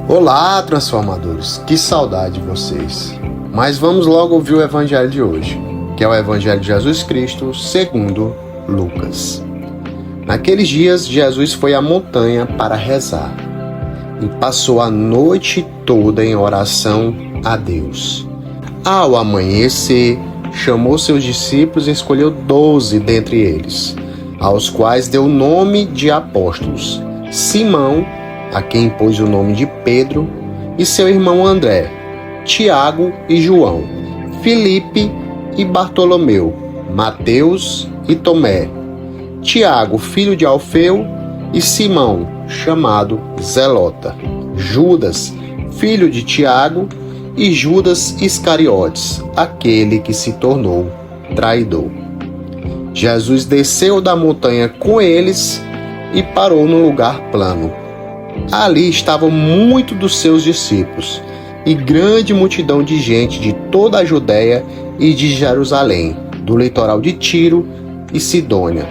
Olá, transformadores! Que saudade de vocês! Mas vamos logo ouvir o evangelho de hoje, que é o evangelho de Jesus Cristo segundo Lucas. Naqueles dias, Jesus foi à montanha para rezar e passou a noite toda em oração a Deus. Ao amanhecer, chamou seus discípulos e escolheu 12 dentre eles, aos quais deu o nome de apóstolos: Simão, a quem pôs o nome de Pedro, e seu irmão André, Tiago e João, Filipe e Bartolomeu, Mateus e Tomé, Tiago, filho de Alfeu, e Simão, chamado Zelota, Judas, filho de Tiago, e Judas Iscariotes, aquele que se tornou traidor. Jesus desceu da montanha com eles e parou num lugar plano. Ali estavam muitos dos seus discípulos e grande multidão de gente de toda a Judéia e de Jerusalém, do litoral de Tiro e Sidônia.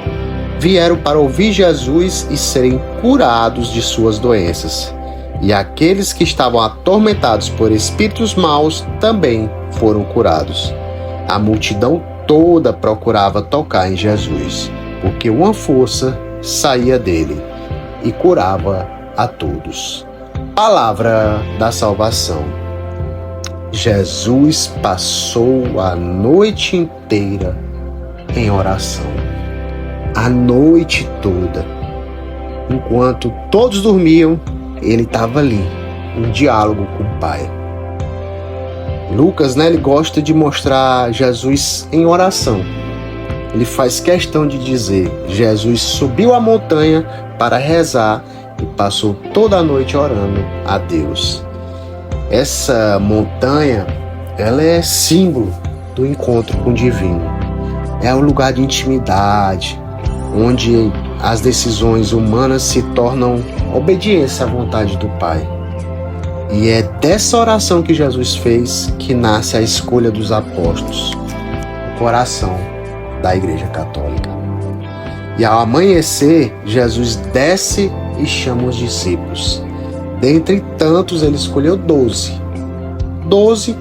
Vieram para ouvir Jesus e serem curados de suas doenças. E aqueles que estavam atormentados por espíritos maus também foram curados. A multidão toda procurava tocar em Jesus, porque uma força saía dele e curava a todos. Palavra da salvação. Jesus passou a noite inteira em oração. A noite toda. Enquanto todos dormiam, ele estava ali, em diálogo com o Pai. Lucas, ele gosta de mostrar Jesus em oração. Ele faz questão de dizer: Jesus subiu a montanha para rezar e passou toda a noite orando a Deus. Essa montanha, ela é símbolo do encontro com o divino. É um lugar de intimidade, onde as decisões humanas se tornam obediência à vontade do Pai. E é dessa oração que Jesus fez que nasce a escolha dos apóstolos, o coração da Igreja Católica. E ao amanhecer, Jesus desce e chama os discípulos. Dentre tantos, ele escolheu 12. 12,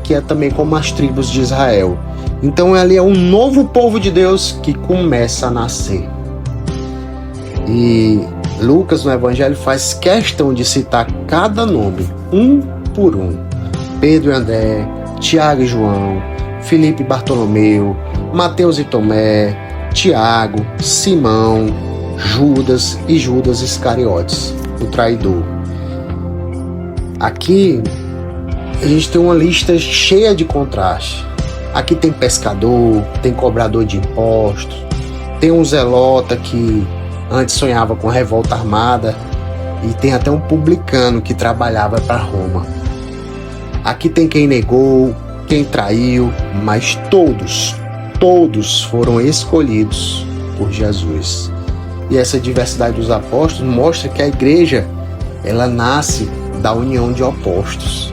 que é também como as tribos de Israel. Então ali é um novo povo de Deus que começa a nascer. E Lucas, no Evangelho, faz questão de citar cada nome, um por um. Pedro e André, Tiago e João, Filipe e Bartolomeu, Mateus e Tomé, Tiago, Simão, Judas e Judas Iscariotes, o traidor. Aqui a gente tem uma lista cheia de contraste. Aqui tem pescador, tem cobrador de impostos, tem um zelota que antes sonhava com revolta armada, e tem até um publicano que trabalhava para Roma. Aqui tem quem negou, quem traiu, mas todos foram escolhidos por Jesus. E essa diversidade dos apóstolos mostra que a igreja, ela nasce da união de opostos.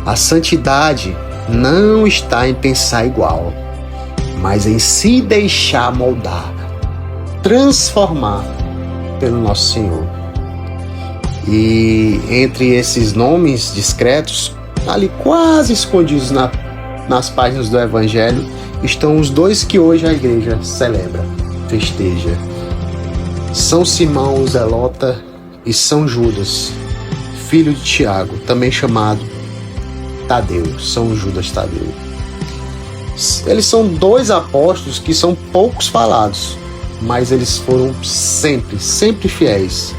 A santidade não está em pensar igual, mas em se deixar moldar, transformar pelo nosso Senhor. E entre esses nomes discretos, ali quase escondidos nas páginas do Evangelho, estão os dois que hoje a igreja celebra, festeja: São Simão o Zelota e São Judas, filho de Tiago, também chamado Tadeu, São Judas Tadeu. Eles são dois apóstolos que são poucos falados, mas eles foram sempre fiéis.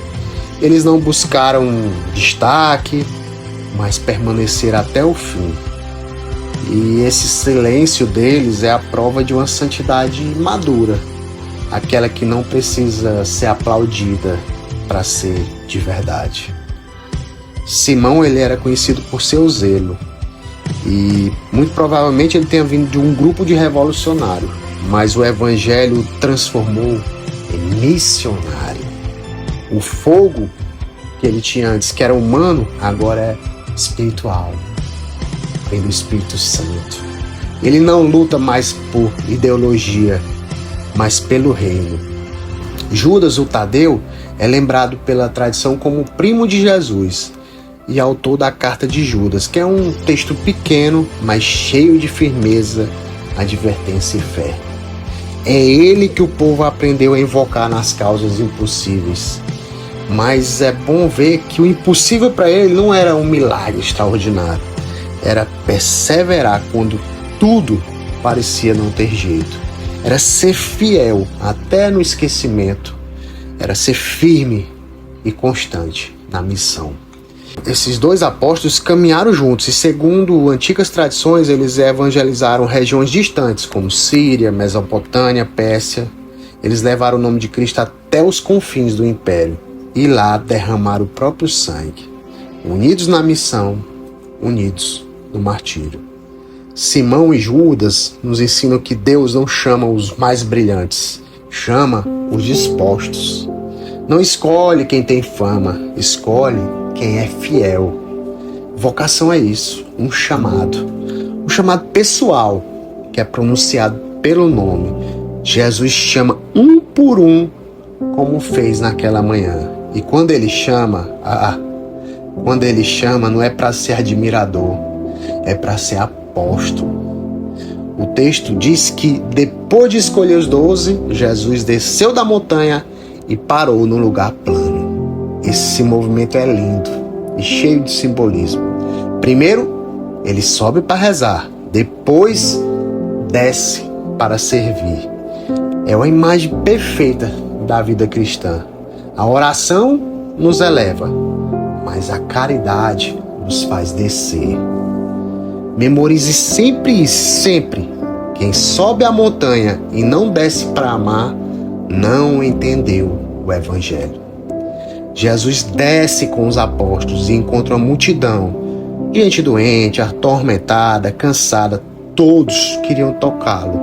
Eles não buscaram destaque, mas permaneceram até o fim. E esse silêncio deles é a prova de uma santidade madura, aquela que não precisa ser aplaudida para ser de verdade. Simão, ele era conhecido por seu zelo, e muito provavelmente ele tenha vindo de um grupo de revolucionário, mas o Evangelho o transformou em missionário. O fogo que ele tinha antes, que era humano, agora é espiritual, pelo Espírito Santo. Ele não luta mais por ideologia, mas pelo reino. Judas, o Tadeu, é lembrado pela tradição como primo de Jesus. e autor da Carta de Judas, que é um texto pequeno, mas cheio de firmeza, advertência e fé. É ele que o povo aprendeu a invocar nas causas impossíveis. Mas é bom ver que o impossível para ele não era um milagre extraordinário. Era perseverar quando tudo parecia não ter jeito. Era ser fiel até no esquecimento. Era ser firme e constante na missão. Esses dois apóstolos caminharam juntos e, segundo antigas tradições, eles evangelizaram regiões distantes como Síria, Mesopotâmia, Pérsia. Eles levaram o nome de Cristo até os confins do império e lá derramaram o próprio sangue. Unidos na missão, unidos no martírio. Simão e Judas nos ensinam que Deus não chama os mais brilhantes, chama os dispostos. Não escolhe quem tem fama, escolhe quem é fiel. Vocação é isso, um chamado pessoal, que é pronunciado pelo nome. Jesus chama um por um, como fez naquela manhã. E quando ele chama, não é para ser admirador, é para ser apóstolo. O texto diz que depois de escolher os 12, Jesus desceu da montanha e parou num lugar plano. Esse movimento é lindo e cheio de simbolismo. Primeiro, ele sobe para rezar, depois desce para servir. É uma imagem perfeita da vida cristã. A oração nos eleva, mas a caridade nos faz descer. Memorize sempre, quem sobe a montanha e não desce para amar, não entendeu o Evangelho. Jesus desce com os apóstolos e encontra uma multidão, gente doente, atormentada, cansada. Todos queriam tocá-lo,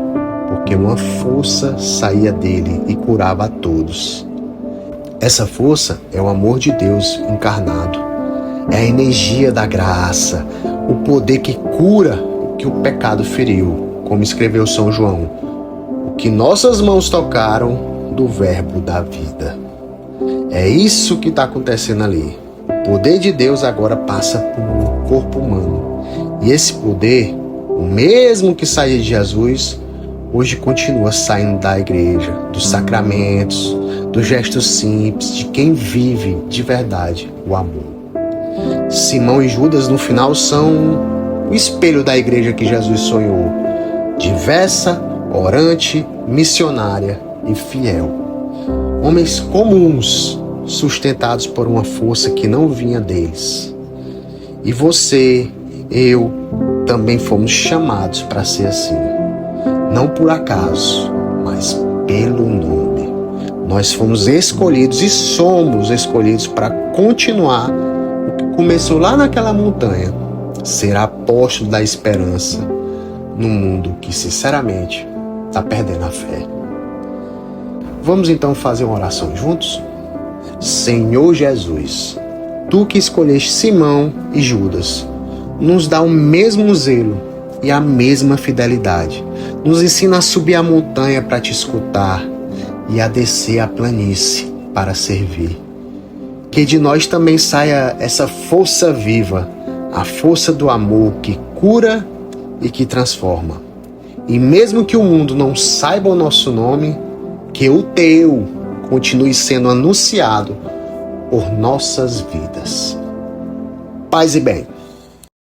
porque uma força saía dele e curava a todos. Essa força é o amor de Deus encarnado. É a energia da graça, o poder que cura o que o pecado feriu, como escreveu São João. O que nossas mãos tocaram do verbo da vida. É isso que está acontecendo ali. O poder de Deus agora passa por um corpo humano. E esse poder, o mesmo que saía de Jesus, hoje continua saindo da igreja, dos sacramentos, dos gestos simples, de quem vive de verdade o amor. Simão e Judas, no final, são o espelho da igreja que Jesus sonhou. Diversa, orante, missionária e fiel. Homens comuns, sustentados por uma força que não vinha deles. E você, eu, também fomos chamados para ser assim. Não por acaso, mas pelo nome. Nós fomos escolhidos e somos escolhidos para continuar o que começou lá naquela montanha. Ser apóstolo da esperança num mundo que, sinceramente, está perdendo a fé. Vamos então fazer uma oração juntos? Senhor Jesus, Tu que escolheste Simão e Judas, nos dá o mesmo zelo e a mesma fidelidade. Nos ensina a subir a montanha para Te escutar e a descer a planície para servir. Que de nós também saia essa força viva, a força do amor que cura e que transforma. E mesmo que o mundo não saiba o nosso nome, que o Teu continue sendo anunciado por nossas vidas. Paz e bem.